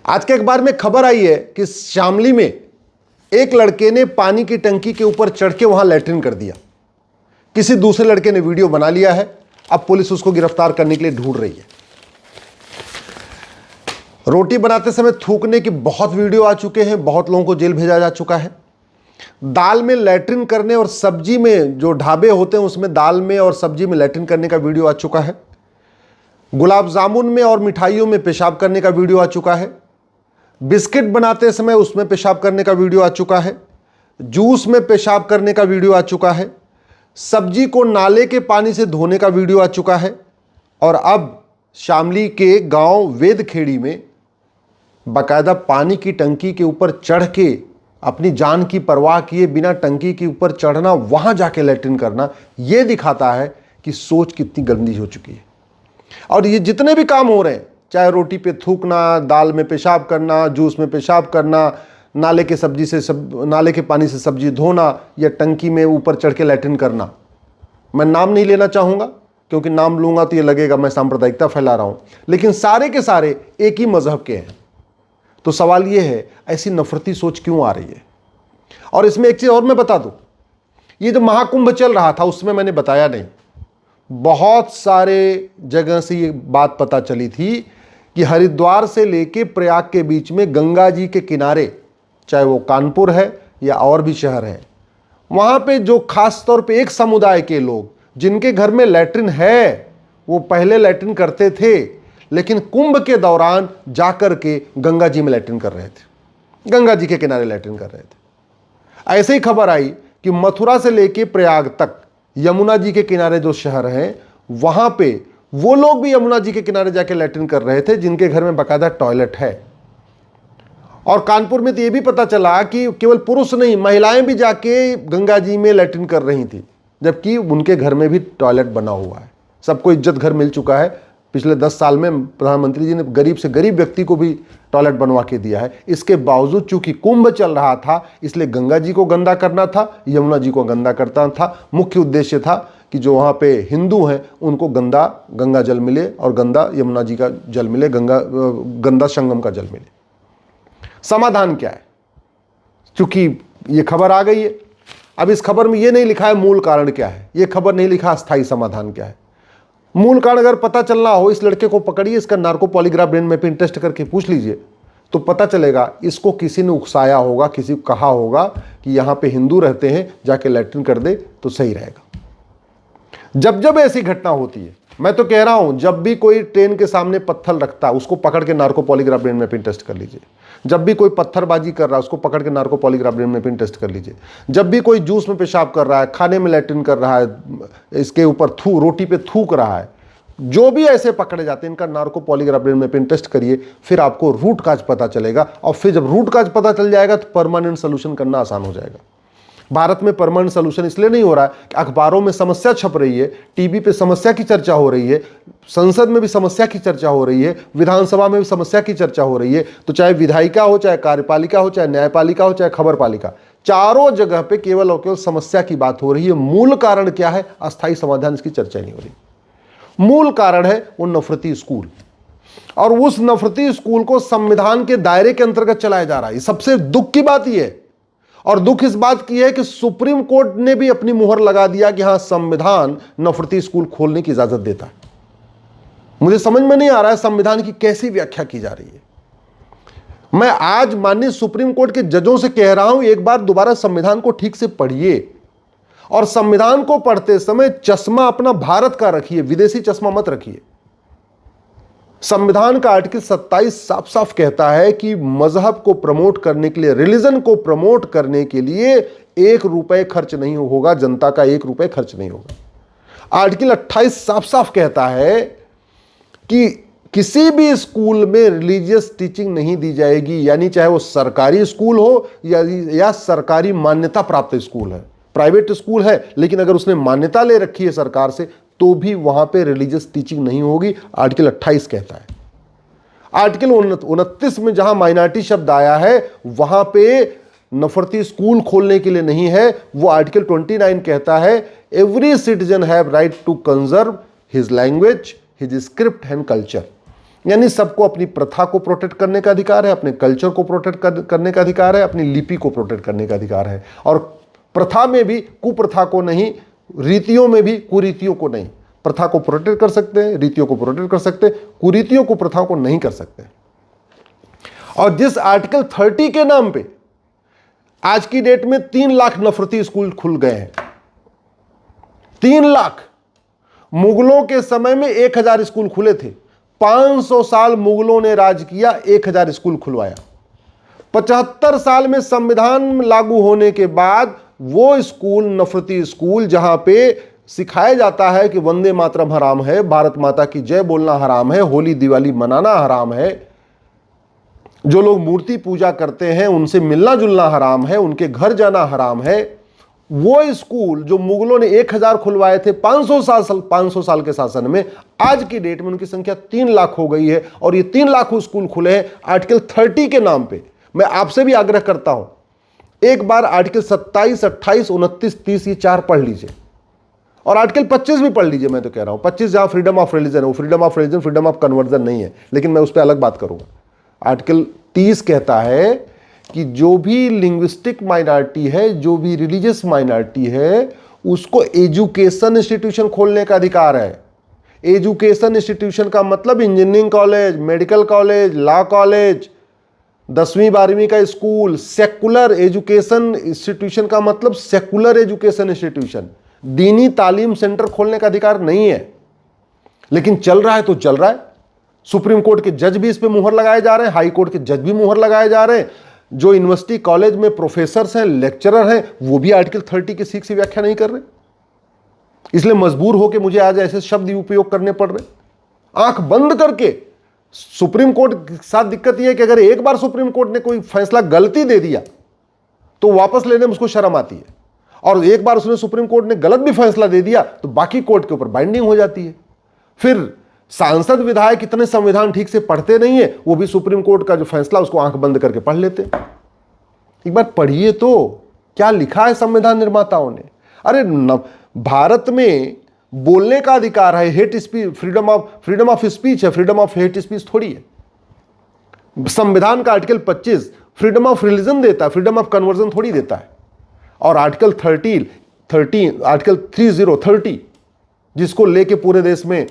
आज के अखबार में खबर आई है कि शामली में एक लड़के ने पानी की टंकी के ऊपर चढ़ के वहां लैट्रिन कर दिया। किसी दूसरे लड़के ने वीडियो बना लिया है। अब पुलिस उसको गिरफ्तार करने के लिए ढूंढ रही है। रोटी बनाते समय थूकने की बहुत वीडियो आ चुके हैं, बहुत लोगों को जेल भेजा जा चुका है। दाल में लैट्रिन करने और सब्जी में, जो ढाबे होते हैं उसमें दाल में और सब्जी में लैट्रिन करने का वीडियो आ चुका है। गुलाब जामुन में और मिठाइयों में पेशाब करने का वीडियो आ चुका है। बिस्किट बनाते समय उसमें पेशाब करने का वीडियो आ चुका है। जूस में पेशाब करने का वीडियो आ चुका है। सब्जी को नाले के पानी से धोने का वीडियो आ चुका है। और अब शामली के गांव वेदखेड़ी में बाकायदा पानी की टंकी के ऊपर चढ़ के अपनी जान की परवाह किए बिना टंकी के ऊपर चढ़ना, वहां जाके लैट्रिन करना, यह दिखाता है कि सोच कितनी गंदी हो चुकी है। और ये जितने भी काम हो रहे हैं, चाहे रोटी पे थूकना, दाल में पेशाब करना, जूस में पेशाब करना, नाले के पानी से सब्जी धोना या टंकी में ऊपर चढ़ के लैट्रिन करना, मैं नाम नहीं लेना चाहूँगा क्योंकि नाम लूँगा तो ये लगेगा मैं सांप्रदायिकता फैला रहा हूँ, लेकिन सारे के सारे एक ही मजहब के हैं। तो सवाल ये है, ऐसी नफरती सोच क्यों आ रही है? और इसमें एक चीज़ और मैं बता दूँ, ये जो महाकुंभ चल रहा था उसमें मैंने बताया नहीं, बहुत सारे जगह से ये बात पता चली थी कि हरिद्वार से लेके प्रयाग के बीच में गंगा जी के किनारे, चाहे वो कानपुर है या और भी शहर है, वहाँ पे जो खास तौर पे एक समुदाय के लोग जिनके घर में लैट्रिन है, वो पहले लैट्रिन करते थे लेकिन कुंभ के दौरान जाकर के गंगा जी में लैट्रिन कर रहे थे, गंगा जी के किनारे लैट्रिन कर रहे थे। ऐसे ही खबर आई कि मथुरा से लेके प्रयाग तक यमुना जी के किनारे जो शहर हैं, वहां पे वो लोग भी यमुना जी के किनारे जाके लैट्रिन कर रहे थे जिनके घर में बाकायदा टॉयलेट है। और कानपुर में तो ये भी पता चला कि केवल पुरुष नहीं, महिलाएं भी जाके गंगा जी में लैट्रिन कर रही थी, जबकि उनके घर में भी टॉयलेट बना हुआ है। सबको इज्जत घर मिल चुका है। पिछले 10 साल में प्रधानमंत्री जी ने गरीब से गरीब व्यक्ति को भी टॉयलेट बनवा के दिया है। इसके बावजूद चूंकि कुंभ चल रहा था, इसलिए गंगा जी को गंदा करना था, यमुना जी को गंदा करता था। मुख्य उद्देश्य था कि जो वहाँ पे हिंदू हैं उनको गंगा जल मिले और गंदा यमुना जी का जल मिले, गंदा संगम का जल मिले। समाधान क्या है? क्योंकि ये खबर आ गई है, अब इस खबर में ये नहीं लिखा है मूल कारण क्या है, ये खबर नहीं लिखा अस्थायी समाधान क्या है। मूल कारण अगर पता चलना हो, इस लड़के को पकड़िए, इसका narco polygraph brain mapping test करके पूछ लीजिए तो पता चलेगा इसको किसी ने उकसाया होगा, किसी को कहा होगा कि यहाँ पे हिंदू रहते हैं, जाके लैट्रिन कर दे तो सही रहेगा। जब जब ऐसी घटना होती है, मैं तो कह रहा हूं, जब भी कोई ट्रेन के सामने पत्थर रखता है उसको पकड़ के narco polygraph brain mapping test कर लीजिए। जब भी कोई पत्थरबाजी कर रहा है उसको पकड़ के narco polygraph brain mapping test कर लीजिए। जब भी कोई जूस में पेशाब कर रहा है, खाने में लैट्रिन कर रहा है, इसके ऊपर रोटी पे थूक रहा है, जो भी ऐसे पकड़े जाते हैं इनका narco polygraph brain mapping test करिए, फिर आपको रूट काज पता चलेगा। और फिर जब रूट काज पता चल जाएगा तो परमानेंट सोल्यूशन करना आसान हो जाएगा। भारत में परमानेंट सोल्यूशन इसलिए नहीं हो रहा है कि अखबारों में समस्या छप रही है, टीवी पे समस्या की चर्चा हो रही है, संसद में भी समस्या की चर्चा हो रही है, विधानसभा में भी समस्या की चर्चा हो रही है। तो चाहे विधायिका हो, चाहे कार्यपालिका हो, चाहे न्यायपालिका हो, चाहे खबरपालिका, चारों जगह पे केवल और केवल समस्या की बात हो रही है। मूल कारण क्या है? अस्थायी समाधान इसकी चर्चा नहीं हो रही। मूल कारण है वो नफरती स्कूल, और उस नफरती स्कूल को संविधान के दायरे के अंतर्गत चलाया जा रहा है। सबसे दुख की बात यह है, और दुख इस बात की है कि सुप्रीम कोर्ट ने भी अपनी मुहर लगा दिया कि हां, संविधान नफरती स्कूल खोलने की इजाजत देता है। मुझे समझ में नहीं आ रहा है संविधान की कैसी व्याख्या की जा रही है। मैं आज माननीय सुप्रीम कोर्ट के जजों से कह रहा हूं, एक बार दोबारा संविधान को ठीक से पढ़िए, और संविधान को पढ़ते समय चश्मा अपना भारत का रखिए, विदेशी चश्मा मत रखिए। संविधान का आर्टिकल 27 साफ साफ कहता है कि मजहब को प्रमोट करने के लिए, रिलीजन को प्रमोट करने के लिए 1 रुपए खर्च नहीं होगा, जनता का 1 रुपए खर्च नहीं होगा। आर्टिकल 28 साफ साफ कहता है कि किसी भी स्कूल में रिलीजियस टीचिंग नहीं दी जाएगी, यानी चाहे वो सरकारी स्कूल हो या सरकारी मान्यता प्राप्त स्कूल है। प्राइवेट स्कूल है लेकिन अगर उसने मान्यता ले रखी है सरकार से तो भी वहां पे रिलीजियस टीचिंग नहीं होगी, आर्टिकल 28 कहता है। आर्टिकल 29 में जहां माइनॉरिटी शब्द आया है वहां पे नफरती स्कूल खोलने के लिए नहीं है। वो आर्टिकल 29 कहता है every citizen have right to conserve his language, his script and culture. यानी सबको अपनी प्रथा को प्रोटेक्ट करने का अधिकार है, अपने कल्चर को प्रोटेक्ट करने का अधिकार है, अपनी लिपि को प्रोटेक्ट करने का अधिकार है। और प्रथा में भी कुप्रथा को नहीं, रीतियों में भी कुरीतियों को नहीं। प्रथा को प्रोटेक्ट कर सकते हैं, रीतियों को प्रोटेक्ट कर सकते हैं, कुरीतियों को, प्रथाओं को नहीं कर सकते। और जिस आर्टिकल 30 के नाम पे आज की डेट में 3 लाख नफरती स्कूल खुल गए हैं, 3 लाख। मुगलों के समय में 1000 स्कूल खुले थे। 500 साल मुगलों ने राज किया, 1000 स्कूल खुलवाया। 75 साल में संविधान लागू होने के बाद वो स्कूल, नफरती स्कूल, जहां पे सिखाया जाता है कि वंदे मातरम हराम है, भारत माता की जय बोलना हराम है, होली दिवाली मनाना हराम है, जो लोग मूर्ति पूजा करते हैं उनसे मिलना जुलना हराम है, उनके घर जाना हराम है, वो स्कूल जो मुगलों ने 1000 खुलवाए थे 500 साल के शासन में, आज की डेट में उनकी संख्या 3 लाख हो गई है। और ये 3 लाख स्कूल खुले हैं आर्टिकल 30 के नाम पे। मैं आपसे भी आग्रह करता हूं, एक बार आर्टिकल 27, 28, 29, 30 ये 4 पढ़ लीजिए, और आर्टिकल 25 भी पढ़ लीजिए। मैं तो कह रहा हूं 25 जहां फ्रीडम ऑफ रिलीजन है, वो freedom of religion, freedom of conversion नहीं है, लेकिन मैं उस पर अलग बात करूंगा। आर्टिकल 30 कहता है कि जो भी लिंग्विस्टिक माइनॉरिटी है, जो भी रिलीजियस माइनॉरिटी है, उसको एजुकेशन इंस्टीट्यूशन खोलने का अधिकार है। एजुकेशन इंस्टीट्यूशन का मतलब engineering college, medical college, law college, 10वीं 12वीं का स्कूल। सेकुलर एजुकेशन इंस्टीट्यूशन का मतलब सेकुलर एजुकेशन इंस्टीट्यूशन, दीनी तालीम सेंटर खोलने का अधिकार नहीं है। लेकिन चल रहा है तो चल रहा है। सुप्रीम कोर्ट के जज भी इस पे मुहर लगाए जा रहे हैं, हाई कोर्ट के जज भी मुहर लगाए जा रहे हैं। जो यूनिवर्सिटी कॉलेज में प्रोफेसर हैं, लेक्चरर हैं, वो भी आर्टिकल 30 की सीख से व्याख्या नहीं कर रहे। इसलिए मजबूर होकर मुझे आज ऐसे शब्द उपयोग करने पड़ रहे, आंख बंद करके। सुप्रीम कोर्ट के साथ दिक्कत यह है कि अगर एक बार सुप्रीम कोर्ट ने कोई फैसला गलती दे दिया तो वापस लेने में उसको शर्म आती है, और एक बार उसने सुप्रीम कोर्ट ने गलत भी फैसला दे दिया तो बाकी कोर्ट के ऊपर बाइंडिंग हो जाती है। फिर सांसद विधायक इतने संविधान ठीक से पढ़ते नहीं है, वो भी सुप्रीम कोर्ट का जो फैसला उसको आंख बंद करके पढ़ लेते। एक बार पढ़िए तो क्या लिखा है संविधान निर्माताओं ने। अरे भारत में बोलने का अधिकार है, hate speech, freedom of speech है, फ्रीडम ऑफ हेट स्पीच थोड़ी है। संविधान का आर्टिकल 25 फ्रीडम ऑफ रिलीजन देता है, फ्रीडम ऑफ कन्वर्जन थोड़ी देता है। और आर्टिकल आर्टिकल 30 जिसको लेके पूरे देश में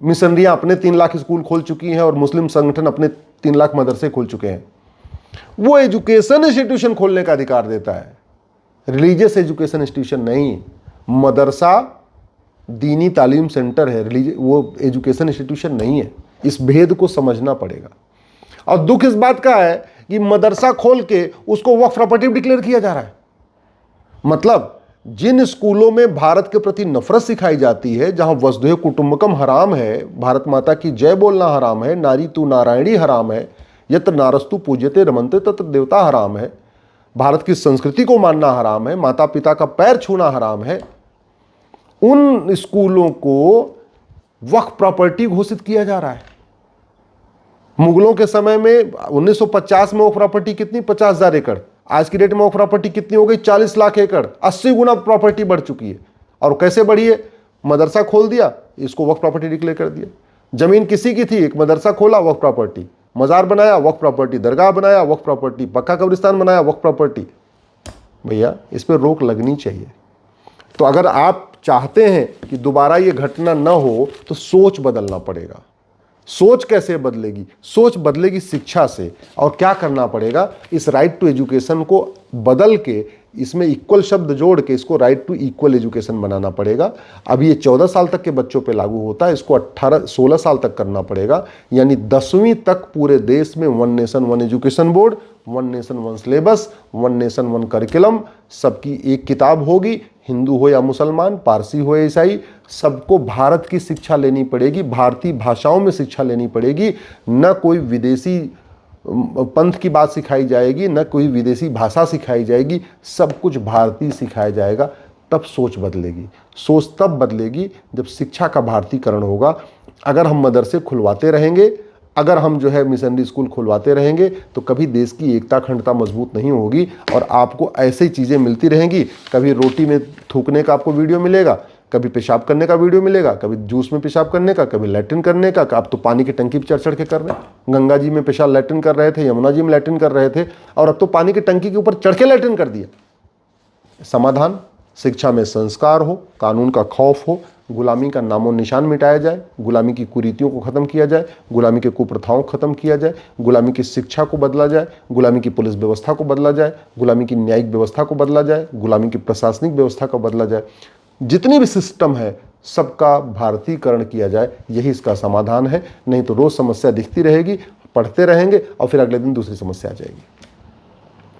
मिशनरियां अपने 3 लाख स्कूल खोल चुकी हैं और मुस्लिम संगठन अपने 3 लाख मदरसे खोल चुके हैं, वो एजुकेशन इंस्टीट्यूशन खोलने का अधिकार देता है, रिलीजियस एजुकेशन इंस्टीट्यूशन नहीं। मदरसा दीनी तालीम सेंटर है, वो एजुकेशन इंस्टीट्यूशन नहीं है। इस भेद को समझना पड़ेगा। और दुख इस बात का है कि मदरसा खोल के उसको वक्फ प्रॉपर्टी डिक्लेयर किया जा रहा है। मतलब जिन स्कूलों में भारत के प्रति नफरत सिखाई जाती है, जहां वसुधैव कुटुंबकम हराम है, भारत माता की जय बोलना हराम है, नारी तू नारायणी हराम है, यत्र नारस्तु पूज्यते रमन्ते तत्र देवता हराम है, भारत की संस्कृति को मानना हराम है, माता पिता का पैर छूना हराम है, उन स्कूलों को वक्फ प्रॉपर्टी घोषित किया जा रहा है। मुगलों के समय में 1950 में वो प्रॉपर्टी कितनी, 50,000 एकड़। आज की डेट में वो प्रॉपर्टी कितनी हो गई, 40 लाख एकड़, 80 गुना प्रॉपर्टी बढ़ चुकी है। और कैसे बढ़ी है, मदरसा खोल दिया, इसको वक्फ प्रॉपर्टी डिक्लेयर कर दिया। जमीन किसी की थी, एक मदरसा खोला, वक्फ प्रॉपर्टी, मजार बनाया, वक्फ प्रॉपर्टी, दरगाह बनाया, वक्फ प्रॉपर्टी, पक्का कब्रिस्तान बनाया, वक्फ प्रॉपर्टी। भैया इस पर रोक लगनी चाहिए। तो अगर आप चाहते हैं कि दोबारा ये घटना न हो तो सोच बदलना पड़ेगा। सोच कैसे बदलेगी, सोच बदलेगी शिक्षा से। और क्या करना पड़ेगा, इस राइट टू एजुकेशन को बदल के इसमें इक्वल शब्द जोड़ के इसको राइट टू इक्वल एजुकेशन बनाना पड़ेगा। अभी ये 14 साल तक के बच्चों पे लागू होता है, इसको 16 साल तक करना पड़ेगा। यानी 10वीं तक पूरे देश में 1 nation 1 education board, 1 nation 1 syllabus, 1 nation 1 curriculum, सबकी एक किताब होगी। हिंदू हो या मुसलमान, पारसी हो या ईसाई, सबको भारत की शिक्षा लेनी पड़ेगी, भारतीय भाषाओं में शिक्षा लेनी पड़ेगी। न कोई विदेशी पंथ की बात सिखाई जाएगी, न कोई विदेशी भाषा सिखाई जाएगी, सब कुछ भारतीय सिखाया जाएगा। तब सोच बदलेगी। सोच तब बदलेगी जब शिक्षा का भारतीयकरण होगा। अगर हम मदरसे खुलवाते रहेंगे, अगर हम जो है मिशनरी स्कूल खुलवाते रहेंगे, तो कभी देश की एकता अखंडता मजबूत नहीं होगी और आपको ऐसी चीज़ें मिलती रहेंगी। कभी रोटी में थूकने का आपको वीडियो मिलेगा, कभी पेशाब करने का वीडियो मिलेगा, कभी जूस में पेशाब करने का, कभी लैट्रिन करने का। अब तो पानी की टंकी पर चढ़ के कर रहे हैं। गंगा जी में पेशाब लैट्रिन कर रहे थे, यमुना जी में लैट्रिन कर रहे थे, और अब तो पानी की टंकी के ऊपर चढ़ के लैट्रिन कर दिया। समाधान, शिक्षा में संस्कार हो, कानून का खौफ हो, गुलामी का नामो निशान मिटाया जाए, गुलामी की कुरीतियों को खत्म किया जाए, गुलामी के कुप्रथाओं को खत्म किया जाए, गुलामी की शिक्षा को बदला जाए, गुलामी की पुलिस व्यवस्था को बदला जाए, गुलामी की न्यायिक व्यवस्था को बदला जाए, गुलामी की प्रशासनिक व्यवस्था को बदला जाए। जितनी भी सिस्टम है सबका भारतीयकरण किया जाए, यही इसका समाधान है। नहीं तो रोज समस्या दिखती रहेगी, पढ़ते रहेंगे और फिर अगले दिन दूसरी समस्या आ जाएगी।